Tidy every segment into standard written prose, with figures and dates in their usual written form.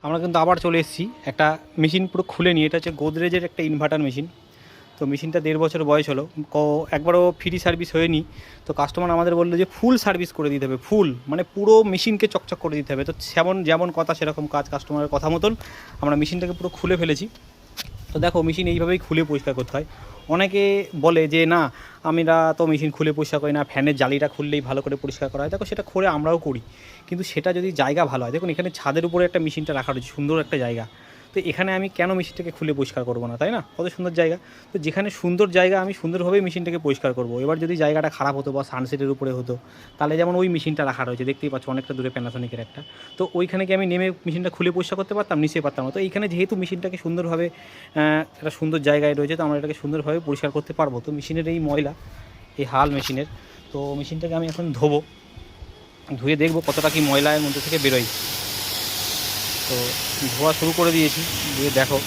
আমরা কিন্তু আবার চলে এসেছি একটা মেশিন পুরো খুলে নিয়ে। এটা হচ্ছে গোদরেজের একটা ইনভার্টার মেশিন। তো মেশিনটা 1.5 বছর বয়স হলো, একবারও ফ্রি সার্ভিস হয়নি। তো কাস্টমার আমাদের বললো যে ফুল সার্ভিস করে দিতে হবে, ফুল মানে পুরো মেশিনকে চকচক করে দিতে হবে। তো যেমন কথা সেরকম কাজ, কাস্টমারের কথা মতন আমরা মেশিনটাকে পুরো খুলে ফেলেছি। তো দেখো মেশিন এইভাবেই খুলে পরিষ্কার করতে হয়। অনেকে বলে যে না আমরা তো মেশিন খুলে পরিষ্কার করি না, ফ্যানের জালিটা খুললেই ভালো করে পরিষ্কার করা হয়। দেখো সেটা করে আমরাও করি, কিন্তু সেটা যদি জায়গা ভালো হয়। দেখুন এখানে ছাদের উপরে একটা মেশিনটা রাখা রয়েছে, সুন্দর একটা জায়গা। তো এখানে আমি কেন মেশিনটাকে খুলে পরিষ্কার করবো না, তাই না? কত সুন্দর জায়গা। তো যেখানে সুন্দর জায়গা আমি সুন্দরভাবেই মেশিনটাকে পরিষ্কার করবো। এবার যদি জায়গাটা খারাপ হতো বা সানসেটের উপরে হতো, তাহলে যেমন ওই মেশিনটা রাখা রয়েছে দেখতেই পাচ্ছ অনেকটা দূরে, প্যানাসোনিকের একটা। তো ওইখানে কি আমি নেমে মেশিনটা খুলে পরিষ্কার করতে পারতাম? নিশ্চয়ই পারতাম না। তো এইখানে যেহেতু মেশিনটাকে সুন্দরভাবে একটা সুন্দর জায়গায় রয়েছে, তো আমরা এটাকে সুন্দরভাবে পরিষ্কার করতে পারবো। তো মেশিনের এই ময়লা, এই হাল মেশিনের, তো মেশিনটাকে আমি এখন ধোবো, ধুয়ে দেখবো কতটা কি ময়লা এর মধ্যে থেকে বেরোয়। তো ধোয়া শুরু করে দিয়েছি, দিয়ে দেখো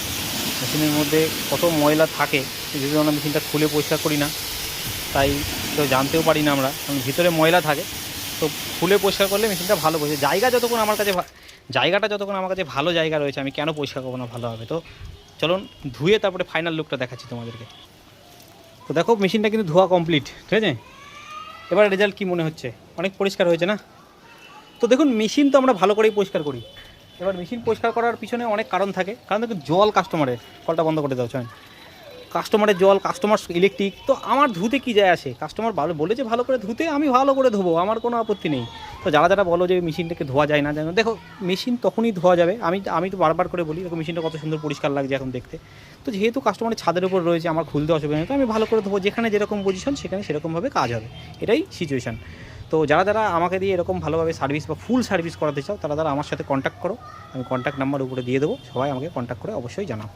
মেশিনের মধ্যে কত ময়লা থাকে। যেহেতু আমরা মেশিনটা খুলে পরিষ্কার করি না, তাই কেউ জানতেও পারি না আমরা, কারণ ভিতরে ময়লা থাকে। তো খুলে পরিষ্কার করলে মেশিনটা ভালো পরিষ্কার। জায়গাটা যতক্ষণ আমার কাছে ভালো জায়গা রয়েছে, আমি কেন পরিষ্কার করবো না ভালো হবে? তো চলুন ধুয়ে তারপরে ফাইনাল লুকটা দেখাচ্ছি তোমাদেরকে। তো দেখো মেশিনটা কিন্তু ধোয়া কমপ্লিট, ঠিক আছে? এবার রেজাল্ট কী মনে হচ্ছে? অনেক পরিষ্কার হয়েছে না? তো দেখুন মেশিন তো আমরা ভালো করেই পরিষ্কার করি। এবার মেশিন পরিষ্কার করার পিছনে অনেক কারণ থাকে। কারণ দেখুন জল কাস্টমারের, কলটা বন্ধ করে দাও চয়ন, কাস্টমারের জল, কাস্টমার ইলেকট্রিক, তো আমার ধুতে কী যায় আসে? কাস্টমার ভালো বলেছে ভালো করে ধুতে, আমি ভালো করে ধোবো, আমার কোনো আপত্তি নেই। তো যারা বলো যে মেশিনটাকে ধোয়া যায় না, দেখো মেশিন তখনই ধোয়া যাবে। আমি তো বারবার করে বলি দেখো মেশিনটা কত সুন্দর পরিষ্কার লাগছে এখন দেখতে। তো যেহেতু কাস্টমারের ছাদের উপর রয়েছে, আমার খুলতে অসুবিধা নেই, তো আমি ভালো করে ধোবো। যেখানে যেরকম পজিশন সেখানে সেরকমভাবে কাজ হবে, এটাই সিচুয়েশান। তো যারা আমাকে দিয়ে এরকম ভালোভাবে সার্ভিস বা ফুল সার্ভিস করাতে চাও, তারা আমার সাথে কন্ট্যাক্ট করো। আমি কন্ট্যাক্ট নাম্বার উপরে দিয়ে দেবো, সবাই আমাকে কন্ট্যাক্ট করে অবশ্যই জানাও।